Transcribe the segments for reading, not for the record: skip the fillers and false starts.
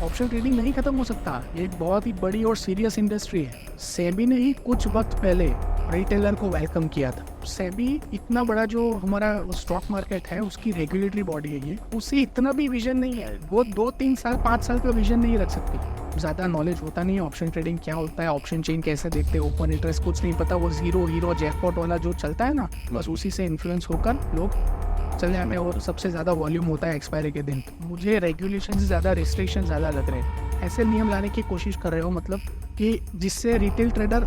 Option trading नहीं खत्म हो सकता। ये एक बहुत ही बड़ी और सीरियस इंडस्ट्री है। सेबी ने ही कुछ वक्त पहले रिटेलर को वेलकम किया था। सेबी इतना बड़ा जो हमारा स्टॉक मार्केट है उसकी रेगुलेटरी बॉडी है, ये उसे इतना भी विजन नहीं है। वो 2-3 साल 5 साल का विजन नहीं रख सकती। ज़्यादा नॉलेज होता नहीं है ऑप्शन ट्रेडिंग क्या होता है, ऑप्शन चेन कैसे देखते हैं, ओपन इंटरेस्ट कुछ नहीं पता। वो जीरो हीरो जैकपॉट वाला जो चलता है ना, बस उसी से इन्फ्लुएंस होकर लोग चल जाते हैं और सबसे ज़्यादा वॉल्यूम होता है एक्सपायरी के दिन। मुझे रेगुलेशन से ज़्यादा रिस्ट्रिक्शन ज़्यादा लग रहे हैं। ऐसे नियम लाने की कोशिश कर रहे हो मतलब कि जिससे रिटेल ट्रेडर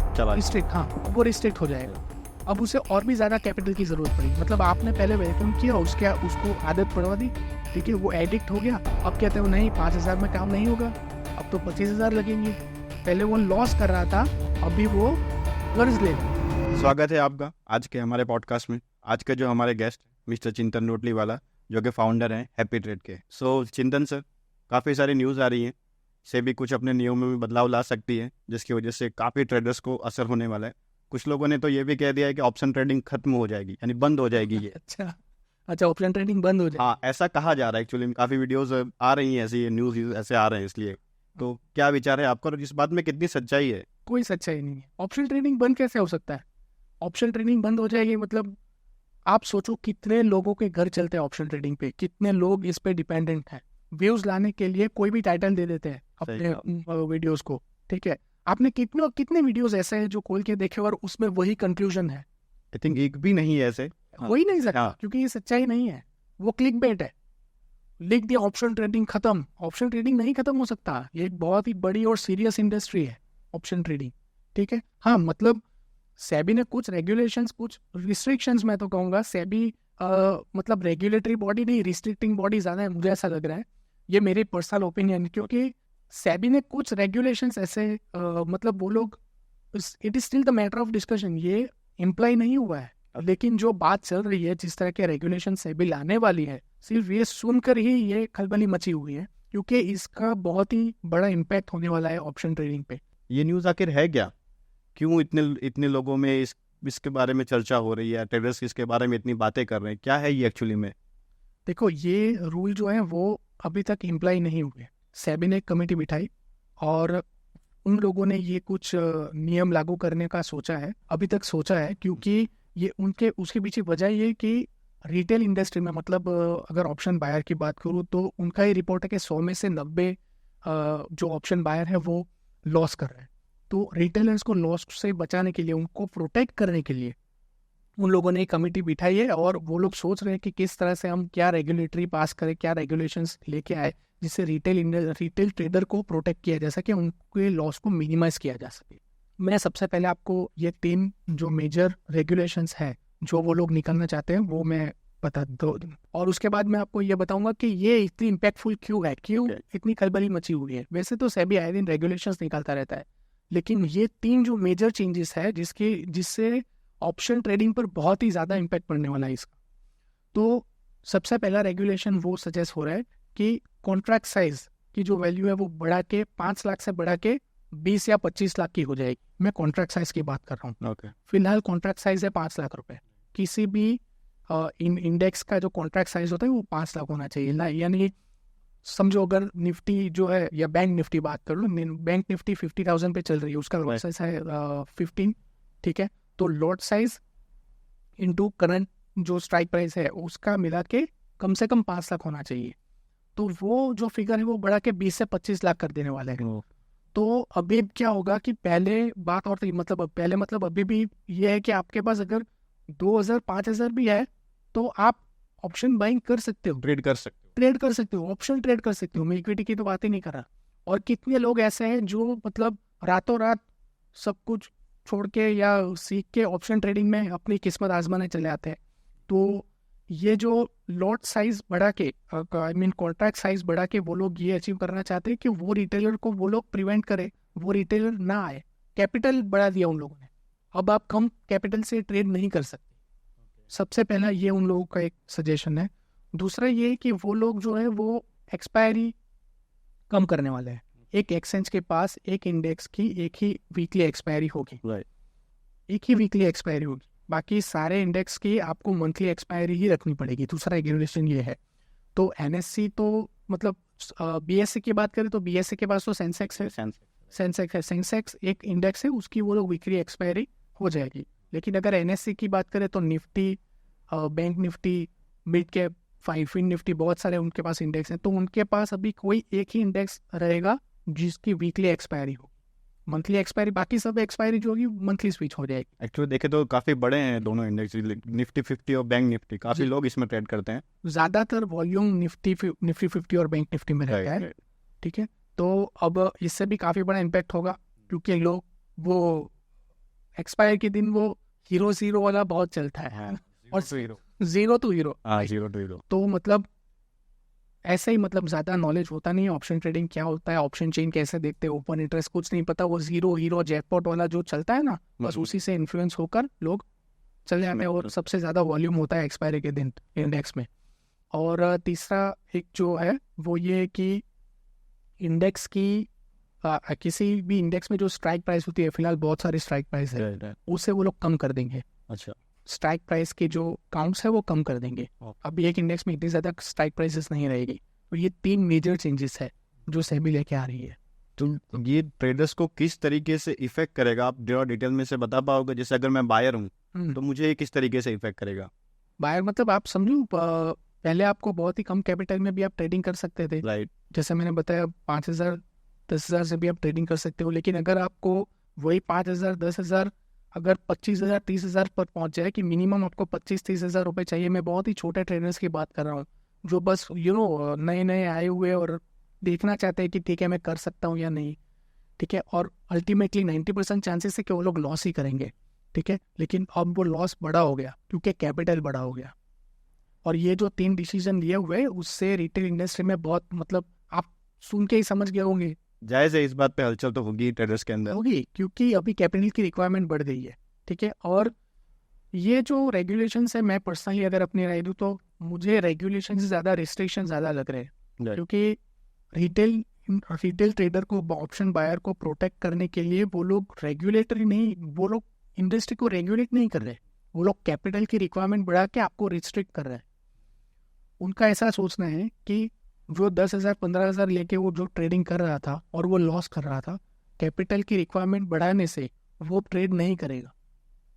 वो रिस्ट्रिक्ट हो जाएगा। अब उसे और भी ज़्यादा कैपिटल की ज़रूरत पड़ी। मतलब आपने पहले वेलकम किया, उसको आदत पड़वा दी, ठीक है, वो एडिक्ट हो गया। अब कहते हो नहीं 5,000 में काम नहीं होगा, अब तो 25,000 लगेंगे। पहले वो लॉस कर रहा था, अभी वो कर्ज ले। स्वागत है आपका आज के हमारे पॉडकास्ट में। आज के जो हमारे गेस्ट मिस्टर चिंतन रोटलीवाला, जो कि फाउंडर हैं हैप्पी ट्रेड के। सो चिंतन सर, काफ़ी सारी न्यूज़ आ रही हैं, सेबी कुछ अपने नियमों में भी बदलाव ला सकती है, जिसकी वजह से काफ़ी ट्रेडर्स को असर होने वाला है। कुछ लोगों ने तो ये भी कह दिया है कि ऑप्शन ट्रेडिंग खत्म हो जाएगी, यानी बंद हो जाएगी ये। अच्छा, ऑप्शन ट्रेडिंग बंद हो जाएगी। हाँ, ऐसा कहा जा रहा है। एक्चुअली काफ़ी वीडियोस आ रही हैं, ऐसी न्यूज़ ऐसे आ रहे हैं, इसलिए तो क्या विचार है आपका और इस बात में कितनी सच्चाई है? कोई सच्चाई नहीं है। ऑप्शन ट्रेडिंग बंद कैसे हो सकता है? ऑप्शन ट्रेडिंग बंद हो जाएगी मतलब आप सोचो कितने लोगों के घर चलते हैं ऑप्शन ट्रेडिंग पे, कितने लोग इस पे डिपेंडेंट हैं। व्यूज लाने के लिए कोई भी टाइटल दे देते हैं अपने वीडियोस को, ठीक है। आपने कितने वीडियोस ऐसे हैं जो खोल के देखे और उसमें वही कंक्लूजन है? आई थिंक एक भी नहीं है ऐसे। हो ही नहीं सकता, क्योंकि ये सच्चाई नहीं है, वो क्लिक बेट है। लिख दिया ऑप्शन ट्रेडिंग खत्म। ऑप्शन ट्रेडिंग नहीं खत्म हो सकता। ये एक बहुत ही बड़ी और सीरियस इंडस्ट्री है ऑप्शन ट्रेडिंग, ठीक है। हाँ, मतलब सेबी ने कुछ रेगुलेशंस, कुछ रिस्ट्रिक्शंस, मैं तो कहूँगा सेबी मतलब रेगुलेटरी बॉडी नहीं, रिस्ट्रिक्टिंग बॉडी ज़्यादा है, मुझे ऐसा लग रहा है। ये मेरी पर्सनल ओपिनियन, क्योंकि सेबी ने कुछ रेगुलेशंस ऐसे मतलब वो लोग, it is still the matter of discussion, ये इम्प्लाई नहीं हुआ है। लेकिन जो बात चल रही है, जिस तरह के रेगुलेशन सेबी लाने वाली है, सिर्फ ये सुनकर ही ये खलबली मची हुई है, क्योंकि इसका बहुत ही बड़ा इम्पैक्ट होने वाला है ऑप्शन ट्रेडिंग पे। ये न्यूज़ आखिर है क्या? क्यों इतने लोगों में इसके बारे में चर्चा हो रही है? ट्रेडर्स इसके बारे में इतनी बातें कर रहे हैं, क्या है ये एक्चुअली में? देखो, ये रूल जो है वो अभी तक इम्प्लाई नहीं हुए। सेबी ने एक कमेटी बिठाई और उन लोगों ने ये कुछ नियम लागू करने का सोचा है, अभी तक सोचा है, क्योंकि ये उसके पीछे वजह ये कि रिटेल इंडस्ट्री में, मतलब अगर ऑप्शन बायर की बात करूँ तो उनका ये रिपोर्ट है कि 100 में से 90 जो ऑप्शन बायर है वो लॉस कर रहे हैं। तो रिटेलर्स को लॉस से बचाने के लिए, उनको प्रोटेक्ट करने के लिए उन लोगों ने एक कमेटी बिठाई है और वो लोग सोच रहे हैं कि किस तरह से हम क्या रेगुलेटरी पास करें, क्या रेगुलेशंस लेके आए जिससे रिटेल ट्रेडर को प्रोटेक्ट किया जा सके, उनके लॉस को मिनिमाइज किया जा सके। मैं सबसे पहले आपको ये 3 जो मेजर रेगुलेशंस है जो वो लोग निकालना चाहते हैं वो मैं बता दो, और उसके बाद मैं आपको ये बताऊंगा कि ये इतनी इम्पैक्टफुल क्यों है, क्यों इतनी खलबली मची हुई है। वैसे तो सेबी आए दिन रेगुलेशंस निकालता रहता है, लेकिन ये 3 जो मेजर चेंजेस है जिससे ऑप्शन ट्रेडिंग पर बहुत ही ज़्यादा इम्पैक्ट पड़ने वाला है इसका। तो सबसे पहला रेगुलेशन वो सजेस्ट हो रहा है कि कॉन्ट्रैक्ट साइज की जो वैल्यू है वो बढ़ा के 5 लाख से बढ़ा के 20 या 25 लाख की हो जाएगी। मैं कॉन्ट्रैक्ट साइज की बात कर रहा हूँ। फिलहाल कॉन्ट्रैक्ट साइज है 5 लाख रुपए। किसी भी इंडेक्स का जो कॉन्ट्रैक्ट साइज होता है वो 5 लाख होना चाहिए ना। यानी समझो अगर निफ्टी जो है या बैंक निफ्टी बात कर लो, बैंक निफ्टी 50,000 पे चल रही है, उसका लॉट साइज है 15, ठीक है। तो लॉट साइज इनटू करंट जो स्ट्राइक प्राइस है उसका मिला के कम से कम 5 लाख होना चाहिए। तो वो जो फिगर है वो बढ़ा के 20 से 25 लाख कर देने वाले हैं। तो अभी क्या होगा कि पहले बात और थी, मतलब अभी भी ये है कि आपके पास अगर 2,000 5,000 भी है तो आप ऑप्शन बाइंग कर सकते हो, ट्रेड कर सकते हो, ऑप्शन ट्रेड कर सकते हो। मैं इक्विटी की तो बात ही नहीं कर रहा। और कितने लोग ऐसे हैं जो मतलब रातों रात सब कुछ छोड़ के या सीख के ऑप्शन ट्रेडिंग में अपनी किस्मत आजमाने चले आते हैं। तो ये जो लॉट साइज बढ़ा के, कॉन्ट्रैक्ट साइज बढ़ा के वो लोग ये अचीव करना चाहते हैं कि वो रिटेलर को वो लोग प्रिवेंट करे, वो रिटेलर ना आए। कैपिटल बढ़ा दिया उन लोगों ने, अब आप कम कैपिटल से ट्रेड नहीं कर सकते। सबसे पहला ये उन लोगों का एक सजेशन है। दूसरा ये कि वो लोग जो है वो एक्सपायरी कम करने वाले हैं। एक एक्सचेंज के पास एक इंडेक्स की एक ही वीकली एक्सपायरी होगी, एक ही वीकली एक्सपायरी होगी। बाकी सारे इंडेक्स की आपको मंथली एक्सपायरी ही रखनी पड़ेगी। दूसरा रेगुलेशन ये है। तो एनएससी तो मतलब BSE की बात करें तो BSE के पास तो सेंसेक्स है, सेंसेक्स एक इंडेक्स है, उसकी वो लोग वीकली एक्सपायरी हो जाएगी। लेकिन अगर NSE की बात करें तो Nifty, bank Nifty, mid cap, fin Nifty, बहुत सारे उनके पास इंडेक्स हैं। तो उनके पास अभी कोई एक ही इंडेक्स रहेगा जिसकी वीकली एक्सपायरी हो, मंथली एक्सपायरी, बाकी सब एक्सपायरी जो होगी मंथली स्विच हो जाएगी। एक्चुअली देखे तो काफ़ी बड़े हैं दोनों इंडेक्स, निफ्टी 50 और बैंक निफ्टी, काफ़ी लोग इसमें ट्रेड करते हैं। ज़्यादातर वॉल्यूम निफ्टी 50 और बैंक निफ्टी में रहता है, ठीक है। तो अब इससे भी काफ़ी बड़ा इम्पैक्ट होगा, क्योंकि लोग वो एक्सपायर के दिन वो हीरो वाला बहुत चलता है, और जीरो टू हीरो। तो मतलब ऐसे ही, मतलब ज़्यादा नॉलेज होता नहीं है ऑप्शन ट्रेडिंग क्या होता है, ऑप्शन चेन कैसे देखते हैं, ओपन इंटरेस्ट कुछ नहीं पता, वो जीरो हीरो जैकपॉट वाला जो चलता है ना, बस उसी से इन्फ्लुएंस होकर लोग चले जाते हैं, और सबसे ज़्यादा वॉल्यूम होता है एक्सपायरी के दिन इंडेक्स में। और तीसरा एक जो है वो ये कि इंडेक्स की किसी भी इंडेक्स में जो स्ट्राइक प्राइस होती है, फिलहाल बहुत सारी स्ट्राइक प्राइस है, उसे वो लोग कम कर देंगे। अच्छा, स्ट्राइक प्राइस के जो काउंट्स है वो कम कर देंगे। अभी एक इंडेक्स में इतनी ज़्यादा स्ट्राइक प्राइसेस नहीं रहेगी। तो ये 3 मेजर चेंजेस है जो सेबी लेके आ रही है। तो ये ट्रेडर्स को किस तरीके से इफेक्ट करेगा, आप जरा डिटेल में से बता पाओगे? जैसे अगर मैं बायर हूँ तो मुझे ये किस तरीके से इफेक्ट करेगा? बायर मतलब आप समझो, पहले आपको बहुत ही कम कैपिटल में भी आप ट्रेडिंग कर सकते थे, राइट। जैसे मैंने बताया 5,000 10,000 से भी आप ट्रेडिंग कर सकते हो। लेकिन अगर आपको वही 5,000 10,000 अगर 25,000 30,000 पर पहुंच जाए कि मिनिमम आपको 25-30 हज़ार रुपये चाहिए, मैं बहुत ही छोटे ट्रेडर्स की बात कर रहा हूँ जो बस नए आए हुए और देखना चाहते हैं कि ठीक है मैं कर सकता हूँ या नहीं, ठीक है। और अल्टीमेटली 90% चांसेस है कि वो लोग लॉस ही करेंगे, ठीक है। लेकिन अब वो लॉस बड़ा हो गया क्योंकि कैपिटल बड़ा हो गया। और ये जो 3 डिसीजन लिए हुए उससे रिटेल इंडस्ट्री में बहुत, मतलब आप सुन के ही समझ गए होंगे, जायज़ है, इस बात पे हलचल तो होगी ट्रेडर्स के अंदर, होगी, क्योंकि अभी कैपिटल की रिक्वायरमेंट बढ़ गई है, ठीक है। और ये जो रेगुलेशन है, मैं पर्सनली अगर अपनी राय दूँ तो मुझे रेगुलेशन से ज़्यादा रिस्ट्रिक्शन ज़्यादा लग रहे हैं, क्योंकि रिटेल ट्रेडर को, ऑप्शन बायर को प्रोटेक्ट करने के लिए वो लोग रेगुलेटरी नहीं, वो लोग इंडस्ट्री को रेगुलेट नहीं कर रहे, वो लोग कैपिटल की रिक्वायरमेंट बढ़ा के आपको रिस्ट्रिक्ट कर रहे हैं। उनका ऐसा सोचना है कि जो 10,000 15,000 लेके वो जो ट्रेडिंग कर रहा था और वो लॉस कर रहा था, कैपिटल की रिक्वायरमेंट बढ़ाने से वो ट्रेड नहीं करेगा।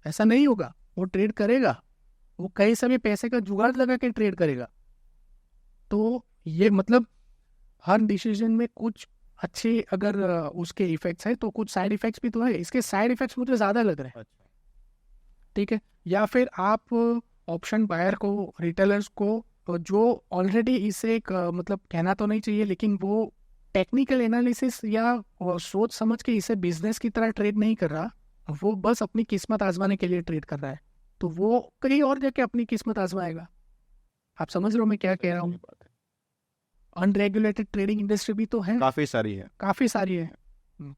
ऐसा नहीं होगा, वो ट्रेड करेगा, वो कहीं से भी पैसे का जुगाड़ लगा के ट्रेड करेगा। तो ये मतलब हर डिसीजन में कुछ अच्छे अगर उसके इफेक्ट्स है तो कुछ साइड इफेक्ट्स भी तो है। इसके साइड इफेक्ट्स मुझे ज़्यादा लग रहे हैं, ठीक है। या फिर आप ऑप्शन बायर को, रिटेलर्स को जो ऑलरेडी इसे एक मतलब कहना तो नहीं चाहिए, लेकिन वो टेक्निकल एनालिसिस या सोच समझ के इसे बिजनेस की तरह ट्रेड नहीं कर रहा, वो बस अपनी किस्मत आजमाने के लिए ट्रेड कर रहा है, तो वो कहीं और जाके अपनी किस्मत आजमाएगा। आप समझ रहे हो मैं क्या कह रहा हूँ? अनरेगुलेटेड ट्रेडिंग इंडस्ट्री भी तो है, काफ़ी सारी है।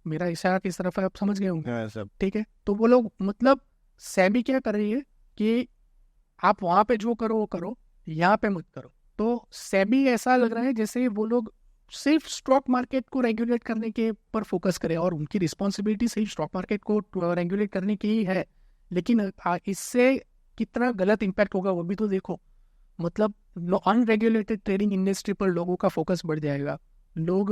मेरा इशारा किस तरफ है आप समझ गए होंगे, ठीक है। तो वो लोग, मतलब सेबी क्या कर रही है कि आप वहाँ पे जो करो वो करो, यहाँ पे मत करो। तो सेबी ऐसा लग रहा है जैसे वो लोग सिर्फ स्टॉक मार्केट को रेगुलेट करने के पर फोकस करें, और उनकी रिस्पॉन्सिबिलिटी सिर्फ स्टॉक मार्केट को रेगुलेट करने की ही है, लेकिन इससे कितना गलत इम्पैक्ट होगा वो भी तो देखो। मतलब अनरेगुलेटेड ट्रेडिंग इंडस्ट्री पर लोगों का फोकस बढ़ जाएगा, लोग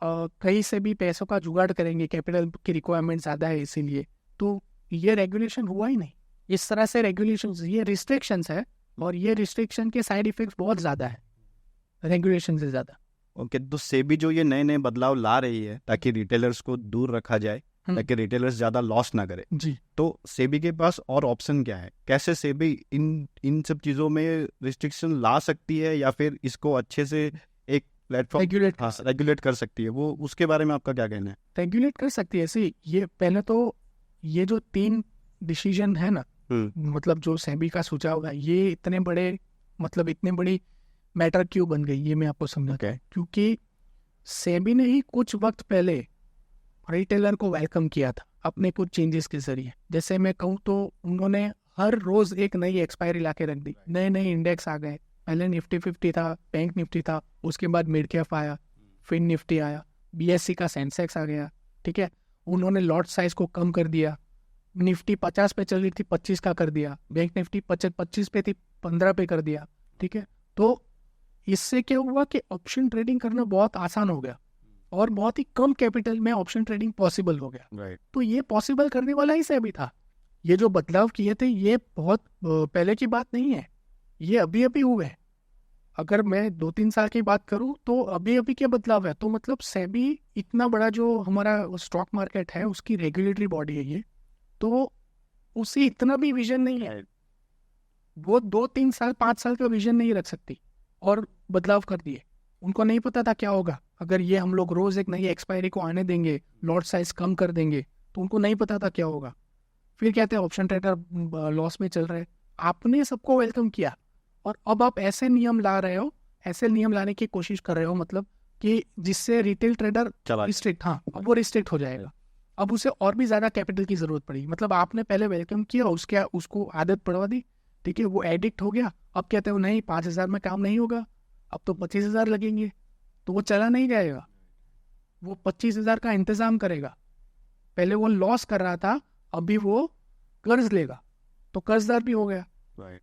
कहीं से भी पैसों का जुगाड़ करेंगे, कैपिटल की रिक्वायरमेंट ज़्यादा है इसीलिए। तो ये रेगुलेशन हुआ ही नहीं। इस तरह से रेगुलेशन, ये रिस्ट्रिक्शंस है, और ये रिस्ट्रिक्शन के साइड इफेक्ट्स बहुत ज़्यादा है रेगुलेशन से ज़्यादा। ओके, तो सेबी जो ये नए बदलाव ला रही है ताकि रिटेलर्स को दूर रखा जाए, ताकि रिटेलर्स ज़्यादा लॉस ना करे जी, तो सेबी के पास और ऑप्शन क्या है? कैसे सेबी इन सब चीज़ों में रिस्ट्रिक्शन ला सकती है, या फिर इसको अच्छे से एक प्लेटफॉर्म रेगुलेट कर सकती है? वो उसके बारे में आपका क्या कहना है? रेगुलेट कर सकती है ऐसे। ये पहले तो ये जो 3 डिसीजन है ना, मतलब जो सेबी का सुझाव है, ये इतने बड़े, मतलब इतने बड़ी मैटर क्यों बन गई ये मैं आपको समझाता हूं। क्योंकि सेबी ने ही कुछ वक्त पहले रिटेलर को वेलकम किया था अपने कुछ चेंजेस के जरिए। जैसे मैं कहूँ तो उन्होंने हर रोज एक नई एक्सपायरी ला के रख दी, नए इंडेक्स आ गए। पहले निफ्टी 50 था, बैंक निफ्टी था, उसके बाद मिड कैप आया, फिन निफ्टी आया, BSE का सेंसेक्स आ गया, ठीक है। उन्होंने लॉट साइज को कम कर दिया, निफ्टी 50 पे चल रही थी 25 का कर दिया, बैंक निफ्टी 25 पे थी 15 पे कर दिया, ठीक है। तो इससे क्या हुआ कि ऑप्शन ट्रेडिंग करना बहुत आसान हो गया और बहुत ही कम कैपिटल में ऑप्शन ट्रेडिंग पॉसिबल हो गया। तो ये पॉसिबल करने वाला ही सेबी था। ये जो बदलाव किए थे ये बहुत पहले की बात नहीं है, ये अभी अभी हुए हैं। अगर मैं 2-3 साल की बात करूं तो अभी अभी क्या बदलाव है। तो मतलब सेबी इतना बड़ा जो हमारा स्टॉक मार्केट है उसकी रेगुलेटरी बॉडी है ये, तो उसे इतना भी विजन नहीं है, वो 2-3 साल 5 साल का विजन नहीं रख सकती और बदलाव कर दिए। उनको नहीं पता था क्या होगा अगर ये हम लोग रोज एक नई एक्सपायरी को आने देंगे, लॉट साइज कम कर देंगे, तो उनको नहीं पता था क्या होगा। फिर कहते हैं ऑप्शन ट्रेडर लॉस में चल रहे हैं। आपने सबको वेलकम किया और अब आप ऐसे नियम ला रहे हो, ऐसे नियम लाने की कोशिश कर रहे हो, मतलब कि जिससे रिटेल ट्रेडर रिस्ट्रिक्ट, हाँ अब वो रिस्ट्रिक्ट हो जाएगा। अब उसे और भी ज्यादा कैपिटल की जरूरत पड़ी। मतलब आपने पहले वेलकम किया, उसको आदत पड़वा दी, ठीक है, वो एडिक्ट हो गया। अब कहते हो नहीं 5,000 में काम नहीं होगा, अब तो 25,000 लगेंगे, तो वो चला नहीं जाएगा। वो 25,000 का इंतजाम करेगा। पहले वो लॉस कर रहा था, अभी वो कर्ज लेगा, तो कर्जदार भी हो गया।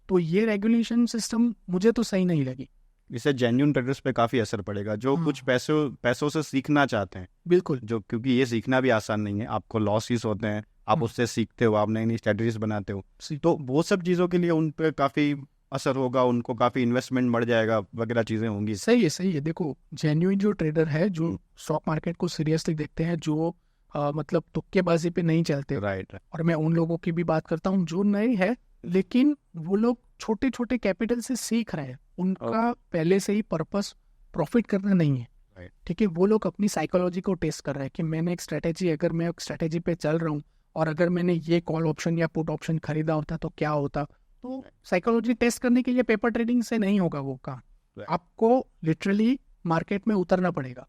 तो ये रेगुलेशन सिस्टम मुझे तो सही नहीं लगी। इससे जेन्युइन ट्रेडर्स पे काफी असर पड़ेगा जो कुछ पैसों से सीखना चाहते हैं। बिल्कुल, जो क्योंकि ये सीखना भी आसान नहीं है, आपको लॉसेस होते हैं, आप उससे सीखते हो, आप नई नई स्ट्रेटजीज बनाते हो, तो वो सब चीज़ों के लिए उन पे काफ़ी असर होगा, उनको काफ़ी इन्वेस्टमेंट बढ़ जाएगा, वगैरह चीज़ें होंगी। सही है। देखो जेन्युइन जो ट्रेडर है, जो स्टॉक मार्केट को सीरियसली देखते हैं, जो मतलब तुक्केबाजी पे नहीं चलते, राइट। और मैं उन लोगों की भी बात करता हूँ जो नए हैं लेकिन वो लोग छोटे छोटे कैपिटल से सीख रहे हैं। उनका पहले से ही पर्पस प्रॉफिट करना नहीं है, ठीक है। वो लोग अपनी साइकोलॉजी को टेस्ट कर रहे हैं कि मैंने एक स्ट्रेटेजी, अगर मैं एक स्ट्रेटेजी पे चल रहा हूँ और अगर मैंने ये कॉल ऑप्शन या पुट ऑप्शन खरीदा होता तो क्या होता। तो साइकोलॉजी टेस्ट करने के लिए पेपर ट्रेडिंग से नहीं होगा वो काम। आपको लिटरली मार्केट में उतरना पड़ेगा।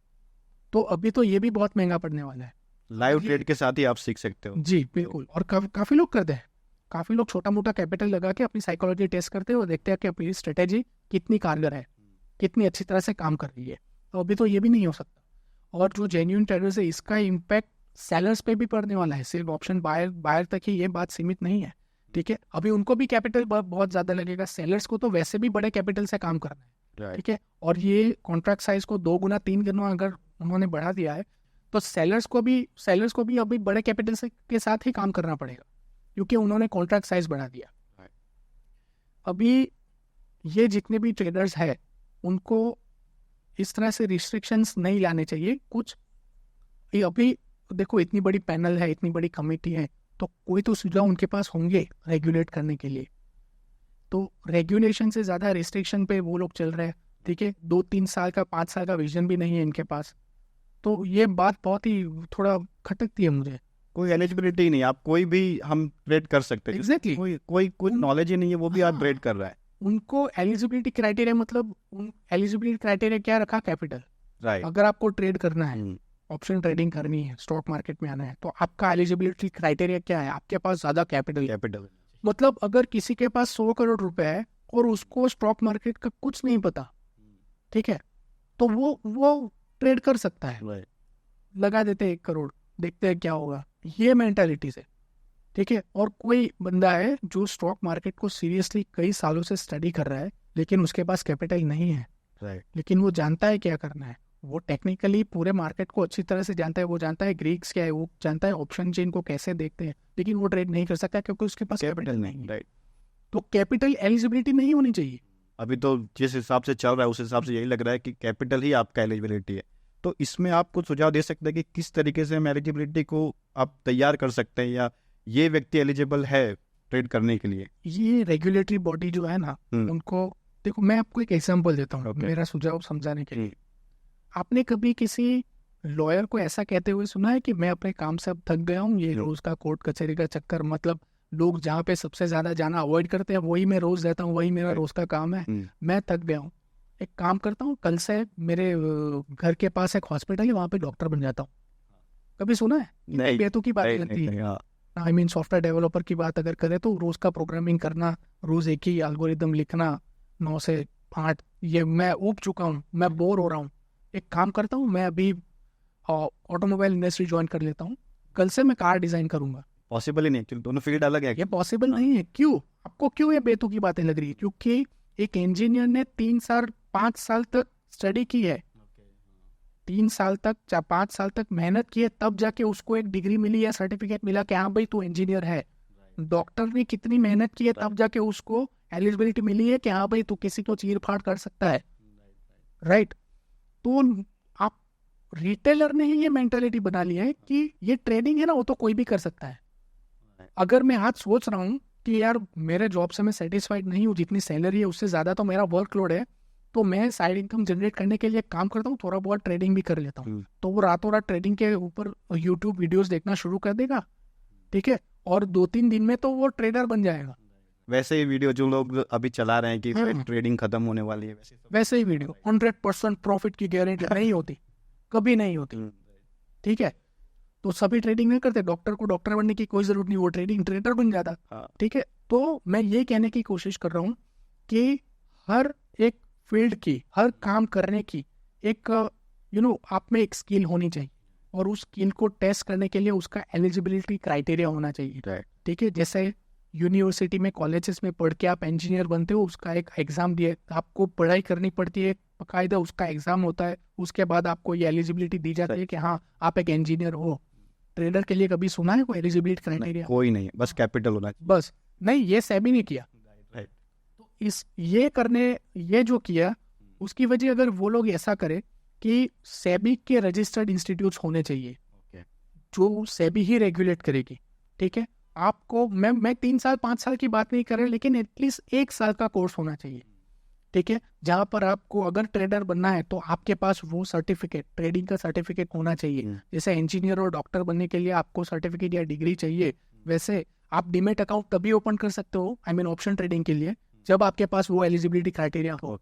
तो अभी तो ये भी बहुत महंगा पड़ने वाला है। लाइव ट्रेड के साथ ही आप सीख सकते हो। जी बिल्कुल। और काफी लोग करते हैं, काफी लोग छोटा मोटा कैपिटल लगा के अपनी साइकोलॉजी टेस्ट करते हैं और देखते हैं कि अपनी स्ट्रेटेजी कितनी कारगर है, कितनी अच्छी तरह से काम कर रही है। तो अभी तो ये भी नहीं हो सकता। और जो जेन्युइन ट्रेडर्स है, इसका इम्पैक्ट सेलर्स पे भी पड़ने वाला है। सिर्फ ऑप्शन बायर तक ही ये बात सीमित नहीं है, ठीक है। अभी उनको भी कैपिटल बहुत ज्यादा लगेगा। सेलर्स को तो वैसे भी बड़े कैपिटल से काम करना है, ठीक है। और ये कॉन्ट्रैक्ट साइज को 2 गुना 3 गुना अगर उन्होंने बढ़ा दिया है तो सेलर्स को भी अभी बड़े कैपिटल के साथ ही काम करना पड़ेगा, क्योंकि उन्होंने कॉन्ट्रैक्ट साइज बढ़ा दिया। अभी ये जितने भी ट्रेडर्स हैं उनको इस तरह से रिस्ट्रिक्शंस नहीं लाने चाहिए कुछ। अभी देखो इतनी बड़ी पैनल है, इतनी बड़ी कमेटी है, तो कोई तो सुझाव उनके पास होंगे रेगुलेट करने के लिए। तो रेगुलेशन से ज़्यादा रिस्ट्रिक्शन पे वो लोग चल रहे हैं, ठीक है। 2-3 साल का 5 साल का विजन भी नहीं है इनके पास। तो ये बात बहुत ही थोड़ा खटकती है मुझे। कोई एलिजिबिलिटी नहीं, आप कोई भी हम ट्रेड कर सकते हैं। एग्जैक्टली। कोई नॉलेज ही नहीं है, वो भी आप ट्रेड कर रहा है। उनको एलिजिबिलिटी क्राइटेरिया, मतलब एलिजिबिलिटी क्राइटेरिया क्या रखा? कैपिटल। राइट। अगर आपको ट्रेड करना है, ऑप्शन ट्रेडिंग करनी है, स्टॉक मार्केट में आना है, तो आपका एलिजिबिलिटी क्राइटेरिया क्या है? आपके पास ज्यादा कैपिटल। मतलब अगर किसी के पास 100 करोड़ रुपए है और उसको स्टॉक मार्केट का कुछ नहीं पता, ठीक है, तो वो ट्रेड कर सकता है। लगा देते हैं 1 करोड़, देखते हैं क्या होगा, ये मेंटालिटी से, ठीक है। और कोई बंदा है जो स्टॉक मार्केट को सीरियसली कई सालों से स्टडी कर रहा है लेकिन उसके पास कैपिटल नहीं है, लेकिन वो जानता है क्या करना है, वो टेक्निकली पूरे मार्केट को अच्छी तरह से जानता है, वो जानता है ग्रीक्स क्या है, वो जानता है ऑप्शन चेन को कैसे देखते हैं, लेकिन वो ट्रेड नहीं कर सकता क्योंकि उसके पास कैपिटल नहीं है। तो कैपिटल एलिजिबिलिटी नहीं होनी चाहिए। अभी तो जिस हिसाब से चल रहा है उस हिसाब से यही लग रहा है कि कैपिटल ही आपका एलिजिबिलिटी है। तो इसमें आप कुछ सुझाव दे सकते हैं कि किस तरीके से हम एलिजिबिलिटी को आप तैयार कर सकते हैं, या ये व्यक्ति एलिजिबल है ट्रेड करने के लिए? ये रेगुलेटरी बॉडी जो है ना, उनको देखो, मैं आपको एक एग्जांपल देता हूँ मेरा सुझाव समझाने के लिए। आपने कभी किसी लॉयर को ऐसा कहते हुए सुना है कि मैं अपने काम से अब थक गया हूँ, ये रोज का कोर्ट कचहरी का चक्कर, मतलब लोग जहाँ पे सबसे ज्यादा जाना अवॉइड करते हैं वही मैं रोज रहता हूँ, वही मेरा रोज का काम है, मैं थक गया हूँ, एक काम करता हूँ, कल से मेरे घर के पास एक हॉस्पिटल है, वहाँ पे डॉक्टर बन जाता हूँ। कभी सुना है? नहीं, बेतु की बात करती है। आई मीन सॉफ्टवेयर डेवलपर की बात अगर करें तो रोज का प्रोग्रामिंग करना, रोज एक ही एल्गोरिदम लिखना 9 से 8, ये मैं ऊब चुका हूँ, मैं बोर हो रहा हूँ। एक काम करता हूँ, मैं अभी ऑटोमोबाइल इंडस्ट्री ज्वाइन कर लेता हूँ, कल से मैं कार डिजाइन करूंगा। पॉसिबल ही नहीं, क्योंकि दोनों फील्ड अलग है। ये पॉसिबल नहीं है। क्यों? आपको क्यों ये बेतु की बातें लग रही है? क्योंकि एक इंजीनियर ने 3 साल 5 साल तक स्टडी की है, 3 साल तक या 5 साल तक मेहनत की है, तब जाके उसको एक डिग्री मिली या सर्टिफिकेट मिला कि हाँ भाई तू इंजीनियर है। डॉक्टर ने कितनी मेहनत की है, तब जाके उसको एलिजिबिलिटी मिली है कि हाँ भाई तू किसी को चीर फाड़ कर सकता है, राइट। तो आप रिटेलर ने ही ये मेंटालिटी बना लिया है कि ये ट्रेडिंग है ना, वो तो कोई भी कर सकता है। अगर मैं आज सोच रहा हूँ कि यार मेरे जॉब से मैं सेटिस्फाइड नहीं हूँ, जितनी सैलरी है उससे ज़्यादा तो मेरा वर्कलोड है, तो मैं साइड इनकम जनरेट करने के लिए काम करता हूँ, थोड़ा बहुत ट्रेडिंग भी कर लेता हूँ। तो वो रातों रात ट्रेडिंग के ऊपर यूट्यूब वीडियोस देखना शुरू कर देगा, ठीक है, और 2-3 दिन में तो वो ट्रेडर बन जाएगा। वैसे ही वीडियो जो लोग अभी चला रहे हैं कि ट्रेडिंग खत्म होने वाली है, वैसे ही वीडियो 100% प्रॉफिट की गारंटी नहीं होती, कभी नहीं होती, ठीक है। तो सभी ट्रेडिंग नहीं करते, डॉक्टर को डॉक्टर बनने की कोई जरूरत नहीं, वो ट्रेडर बन जाता, ठीक है। तो मैं ये कहने की कोशिश कर रहा हूँ कि हर एक फील्ड की, हर काम करने की एक आप में एक स्किल होनी चाहिए, और उस स्किल को टेस्ट करने के लिए उसका एलिजिबिलिटी क्राइटेरिया होना चाहिए, ठीक है। जैसे यूनिवर्सिटी में, कॉलेजेस में पढ़ के आप इंजीनियर बनते हो, उसका एक एग्जाम दिए, आपको पढ़ाई करनी पड़ती है, बाकायदा उसका एग्जाम होता है, उसके बाद आपको ये एलिजिबिलिटी दी जाती है कि हाँ आप एक इंजीनियर हो। ट्रेडर के लिए कभी सुना है कोई एलिजिबिलिटी क्राइटेरिया? कोई नहीं, बस कैपिटल होना चाहिए, बस नहीं, ये सेबी ने किया। तो ये जो किया, उसकी वजह अगर वो लोग ऐसा करे कि सेबी के रजिस्टर्ड इंस्टीट्यूट्स होने चाहिए, जो सेबी ही रेगुलेट करेगी, ठीक है। आपको मैं 3 साल 5 साल की बात नहीं कर रहा, लेकिन एटलीस्ट 1 साल का कोर्स होना चाहिए, ठीक है, जहां पर आपको अगर ट्रेडर बनना है तो आपके पास वो सर्टिफिकेट, ट्रेडिंग का सर्टिफिकेट होना चाहिए। जैसे इंजीनियर और डॉक्टर बनने के लिए आपको सर्टिफिकेट या डिग्री चाहिए, वैसे आप डीमेट अकाउंट तभी ओपन कर सकते हो, आई मीन ऑप्शन ट्रेडिंग के लिए, जब आपके पास वो एलिजिबिलिटी क्राइटेरिया हो,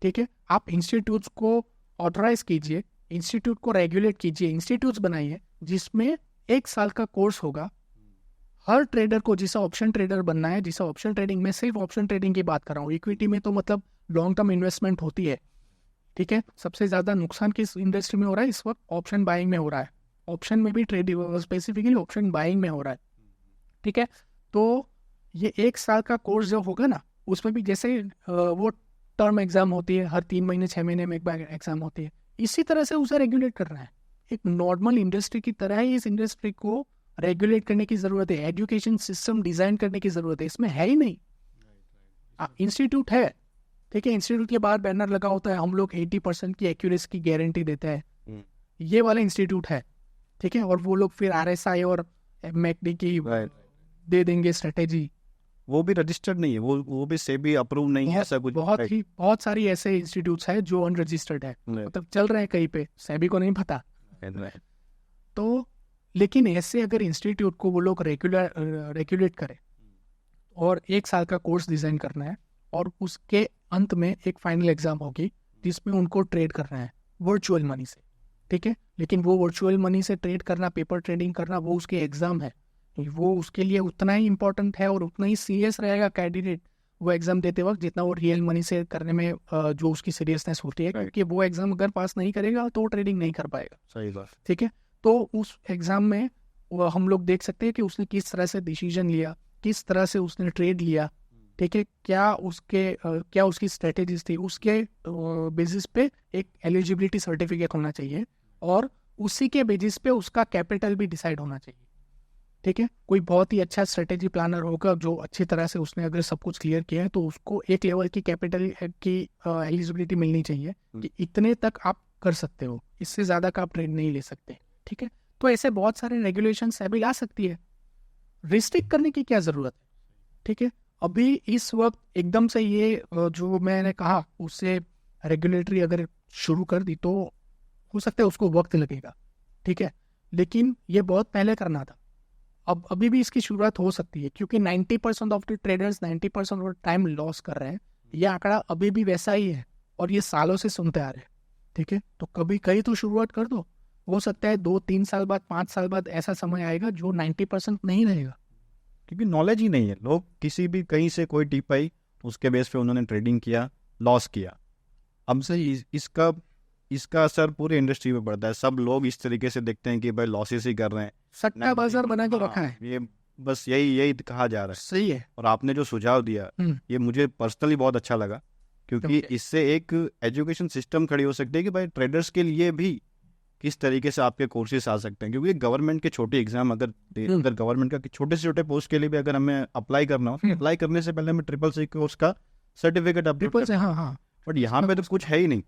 ठीक है। आप इंस्टीट्यूट्स को ऑथराइज कीजिए, इंस्टीट्यूट को रेगुलेट कीजिए, इंस्टीट्यूट्स बनाइए जिसमें 1 साल का कोर्स होगा। हर ट्रेडर को, जिसे ऑप्शन ट्रेडर बनना है, जिसे ऑप्शन ट्रेडिंग में, सिर्फ ऑप्शन ट्रेडिंग की बात कर रहा हूँ, इक्विटी में तो मतलब लॉन्ग टर्म इन्वेस्टमेंट होती है, ठीक है। सबसे ज्यादा नुकसान किस इंडस्ट्री में हो रहा है इस वक्त? ऑप्शन बाइंग में हो रहा है, ऑप्शन में भी ट्रेडिंग, स्पेसिफिकली ऑप्शन बाइंग में हो रहा है, ठीक है। तो ये 1 साल का कोर्स जो होगा ना, उसमें भी जैसे वो टर्म एग्जाम होती है, हर 3 महीने 6 महीने में एक बार एग्जाम होती है, इसी तरह से उसे रेगुलेट करना है। एक नॉर्मल इंडस्ट्री की तरह ही इस इंडस्ट्री को रेगुलेट करने की जरूरत है, एजुकेशन सिस्टम डिजाइन करने की जरूरत है। इसमें है ही नहीं, इंस्टीट्यूट है, ठीक है, इंस्टीट्यूट के बाहर बैनर लगा होता है, हम लोग 80% की एक्यूरेसी की गारंटी देते हैं, ये वाला इंस्टीट्यूट है, ठीक है। और वो लोग फिर RSI और MACD की दे देंगे स्ट्रेटेजी, वो भी रजिस्टर्ड नहीं है, वो भी सेबी अप्रूव नहीं है, ऐसा कुछ बहुत सारी ऐसे इंस्टीट्यूट्स हैं जो अनरजिस्टर्ड है, मतलब चल रहे हैं कहीं पे, सेबी को नहीं पता। तो लेकिन ऐसे अगर इंस्टीट्यूट को वो लोग रेगुलेट करें, और 1 साल का कोर्स डिजाइन करना है, और उसके अंत में एक फाइनल एग्जाम होगी जिसमें उनको ट्रेड करना है वर्चुअल मनी से, ठीक है। लेकिन वो वर्चुअल मनी से ट्रेड करना, पेपर ट्रेडिंग करना, वो उसके एग्जाम है, वो उसके लिए उतना ही इम्पोर्टेंट है और उतना ही सीरियस रहेगा कैंडिडेट वो एग्जाम देते वक्त, जितना वो रियल मनी से करने में जो उसकी सीरियसनेस होती है, क्योंकि वो एग्जाम अगर पास नहीं करेगा तो वो ट्रेडिंग नहीं कर पाएगा, सही बात, ठीक है। तो उस एग्जाम में हम लोग देख सकते हैं कि उसने किस तरह से डिसीजन लिया, किस तरह से उसने ट्रेड लिया, ठीक है, क्या उसकी स्ट्रेटेजीज थी, उसके बेसिस पे एक एलिजिबिलिटी सर्टिफिकेट होना चाहिए, और उसी के बेसिस पे उसका कैपिटल भी डिसाइड होना चाहिए, ठीक है। कोई बहुत ही अच्छा स्ट्रेटेजी प्लानर होगा जो अच्छी तरह से उसने अगर सब कुछ क्लियर किया है, तो उसको एक लेवल की कैपिटल की एलिजिबिलिटी मिलनी चाहिए कि इतने तक आप कर सकते हो, इससे ज़्यादा का आप ट्रेड नहीं ले सकते, ठीक है। तो ऐसे बहुत सारे रेगुलेशन सेबी ला सकती है, रिस्ट्रिक्ट करने की क्या ज़रूरत है, ठीक है। अभी इस वक्त एकदम से ये जो मैंने कहा उससे रेगुलेटरी अगर शुरू कर दी तो हो सकता है उसको वक्त लगेगा, ठीक है, लेकिन ये बहुत पहले करना था। अब अभी भी इसकी शुरुआत हो सकती है, क्योंकि 90% of the traders 90% of time loss कर रहे हैं, ये आंकड़ा अभी भी वैसा ही है, और ये सालों से सुनते आ रहे हैं, ठीक है। तो कहीं तो शुरुआत कर दो, हो सकता है 2-3 साल बाद, 5 साल बाद ऐसा समय आएगा जो 90% नहीं रहेगा, क्योंकि नॉलेज ही नहीं है। लोग किसी भी कहीं से कोई टिप आई, उसके बेस पे उन्होंने ट्रेडिंग किया, लॉस किया। अब से इसका असर पूरी इंडस्ट्री में पड़ता है। सब लोग इस तरीके से देखते हैं कि भाई लॉसेस ही कर रहे हैं, सट्टा बाजार बना के रखा है, ये बस यही कहा जा रहा है। सही है। और आपने जो सुझाव दिया ये मुझे पर्सनली बहुत अच्छा लगा, क्योंकि Okay. इससे एक एजुकेशन सिस्टम खड़ी हो सकती है कि भाई ट्रेडर्स के लिए भी किस तरीके से आपके कोर्सेज आ सकते हैं, क्योंकि गवर्नमेंट के छोटे एग्जाम अगर गवर्नमेंट का छोटे से छोटे पोस्ट के लिए भी अगर हमें अप्लाई करना हो, अप्लाई करने से पहले हमें ट्रिपल सी कोर्स का सर्टिफिकेट अपलोड ट्रिपल से, हाँ हाँ, बट यहाँ पे तो कुछ है ही नहीं।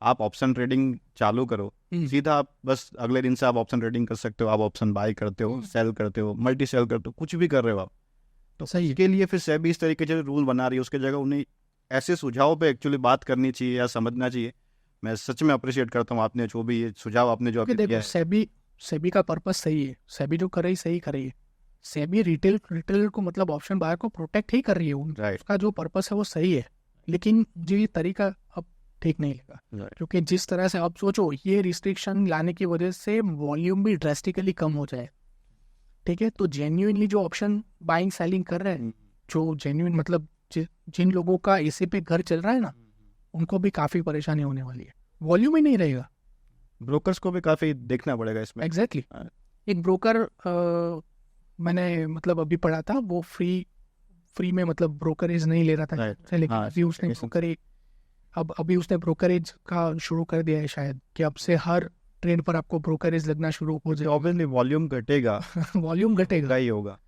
आप ऑप्शन ट्रेडिंग चालू करो, सीधा आप बस अगले दिन से आप ऑप्शन ट्रेडिंग कर सकते हो, आप ऑप्शन बाय करते हो, सेल करते हो, मल्टी सेल करते हो, कुछ भी कर रहे हो आप। तो सही है। उसके लिए फिर सेबी इस तरीके से रूल बना रही है, उसके जगह उन्हें ऐसे सुझाव पे एक्चुअली बात करनी चाहिए या समझना चाहिए। मैं सच में अप्रिशिएट करता हूँ आपने जो भी ये सुझाव आपने जो कि आपने देखो दिया है। सेबी का पर्पस सही है, सेबी जो कर रही सही कर रही है। सेबी रिटेल को मतलब ऑप्शन बायर को प्रोटेक्ट ही कर रही है, राइट उसका जो पर्पस है वो सही है, लेकिन मुझे ये तरीका अब ठीक नहीं लगा। राइट क्योंकि जिस तरह से आप सोचो, ये रिस्ट्रिक्शन लाने की वजह से वॉल्यूम भी ड्रेस्टिकली कम हो जाए, ठीक है। तो जेन्युइनली जो ऑप्शन बाइंग सेलिंग कर रहे हैं, जो जेन्युइन मतलब जिन लोगों का इसी पे घर चल रहा है ना, उनको भी काफ़ी परेशानी होने वाली है, वॉल्यूम ही नहीं रहेगा। ब्रोकर्स को भी काफी देखना पड़ेगा इसमें। एग्जैक्टली हाँ। एक ब्रोकर मैंने मतलब अभी पढ़ा था, वो फ्री में मतलब ब्रोकरेज नहीं ले रहा था, Right. लेकिन हाँ, अभी उसने commission. ब्रोकरेज अभी उसने ब्रोकरेज का शुरू कर दिया है शायद, कि अब से हर ट्रेड पर आपको ब्रोकरेज लगना शुरू हो जाए। ऑब्वियसली वॉल्यूम घटेगा, वॉल्यूम घटेगा, ही होगा।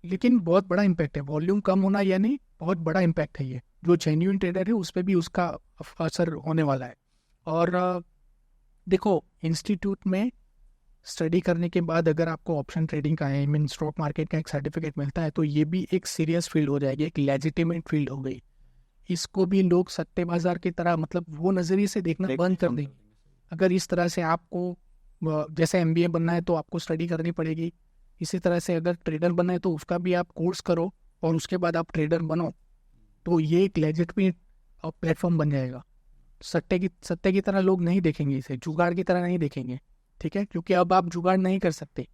लेकिन बहुत बड़ा इम्पैक्ट है। वॉल्यूम कम होना यानी बहुत बड़ा इम्पैक्ट है, ये जो जेन्युइन ट्रेडर है उस पर भी उसका असर होने वाला है। और देखो, इंस्टीट्यूट में स्टडी करने के बाद अगर आपको ऑप्शन ट्रेडिंग का आई मीन स्टॉक मार्केट का एक सर्टिफिकेट मिलता है, तो ये भी एक सीरियस फील्ड हो जाएगी, एक लेजिटिमेट फील्ड हो गई। इसको भी लोग सट्टे बाजार की तरह मतलब वो नज़रिए से देखना बंद कर देंगे। अगर इस तरह से आपको जैसे MBA बनना है तो आपको स्टडी करनी पड़ेगी, इसी तरह से अगर ट्रेडर बनना है तो उसका भी आप कोर्स करो और उसके बाद आप ट्रेडर बनो, तो ये एक लेजिटिमेट प्लेटफॉर्म बन जाएगा। सट्टे की तरह लोग नहीं देखेंगे इसे, जुगाड़ की तरह नहीं देखेंगे, ठीक है। क्योंकि अब आप जुगाड़ नहीं कर सकते,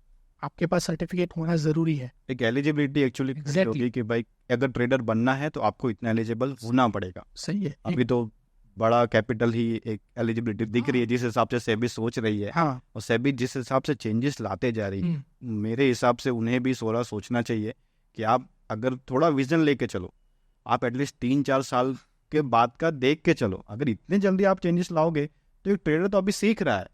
आपके पास सर्टिफिकेट होना ज़रूरी है। एक एलिजिबिलिटी एक्चुअली Exactly. होगी कि भाई अगर ट्रेडर बनना है तो आपको इतना एलिजिबल होना पड़ेगा। सही है। अभी तो बड़ा कैपिटल ही एक एलिजिबिलिटी दिख रही है जिस हिसाब से सेबी सोच रही है, हाँ, और सेबी जिस हिसाब से चेंजेस लाते जा रही है, मेरे हिसाब से उन्हें भी सोचना चाहिए कि आप अगर थोड़ा विजन लेके चलो, आप एटलीस्ट 3-4 साल के बाद का देख के चलो। अगर इतने जल्दी आप चेंजेस लाओगे तो एक ट्रेडर तो अभी सीख रहा है।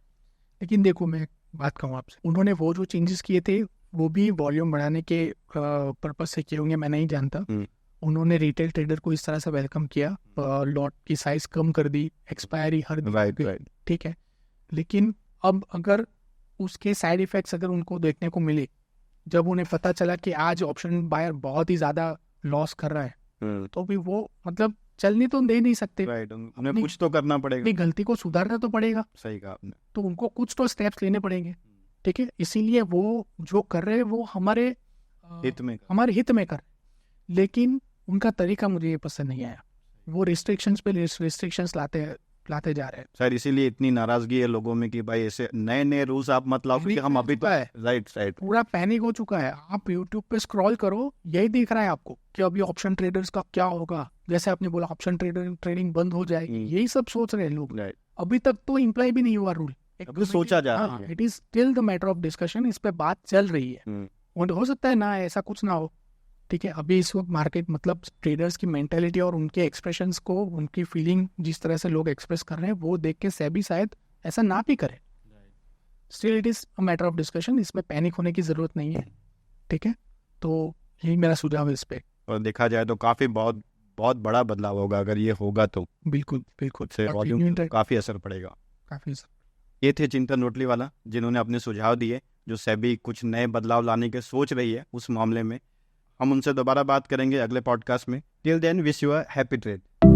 लेकिन देखो, मैं एक बात कहूँ आपसे, उन्होंने वो जो चेंजेस किए थे वो भी वॉल्यूम बढ़ाने के पर्पस से किए होंगे, मैं नहीं जानता। उन्होंने रिटेल ट्रेडर को इस तरह से वेलकम किया, लॉट की साइज कम कर दी, एक्सपायरी हर दिन, ठीक है। लेकिन अब अगर उसके साइड इफेक्ट्स अगर उनको देखने को मिले, जब उन्हें पता चला कि आज ऑप्शन बायर बहुत ही ज्यादा लॉस कर रहा है, तो भी वो मतलब चलने तो दे नहीं सकते, उन्हें कुछ तो करना पड़ेगा, अपनी गलती को सुधारना तो पड़ेगा। सही कहा आपने। तो उनको कुछ तो स्टेप्स लेने पड़ेंगे, ठीक है। इसीलिए वो जो कर रहे हैं वो हमारे हित में कर, लेकिन उनका तरीका मुझे ये पसंद नहीं आया। वो रिस्ट्रिक्शंस पे रिस्ट्रिक्शंस लाते जा रहे हैं। शायद इसीलिए इतनी नाराजगी है लोगों में कि भाई ऐसे नए रूल्स आप मत लाओ, क्योंकि हम अभी तो राइट पूरा पैनिक हो चुका है। आप यूट्यूब पे स्क्रॉल करो, यही दिख रहा है आपको कि अभी ऑप्शन ट्रेडर्स का क्या होगा, जैसे आपने बोला ऑप्शन ट्रेडिंग बंद हो जाएगी, यही सब सोच रहे हैं लोग। अभी तक तो इम्प्लाई भी नहीं हुआ रूल, सोचा जा रहा है। It is still the matter of discussion, इस पे बात चल रही है। हो सकता है ना ऐसा कुछ ना हो, ठीक है। अभी इस वक्त मार्केट मतलब ट्रेडर्स की मेंटालिटी और उनके एक्सप्रेशंस को, उनकी फीलिंग जिस तरह से लोग एक्सप्रेस कर रहे हैं, वो देख के सेबी शायद ऐसा ना भी करे। Still it is a matter of discussion, इसमें पैनिक होने की जरूरत नहीं है, ठीक है। तो यही मेरा सुझाव है इस पे। और देखा जाए तो काफी बहुत बड़ा बदलाव होगा अगर ये होगा तो। बिल्कुल से वॉल्यूम काफी असर पड़ेगा, काफी। ये थे चिंतन नोटली वाला, जिन्होंने अपने सुझाव दिए जो सेबी कुछ नए बदलाव लाने के सोच रही है उस मामले में। हम उनसे दोबारा बात करेंगे अगले पॉडकास्ट में। Till then wish you a happy trade.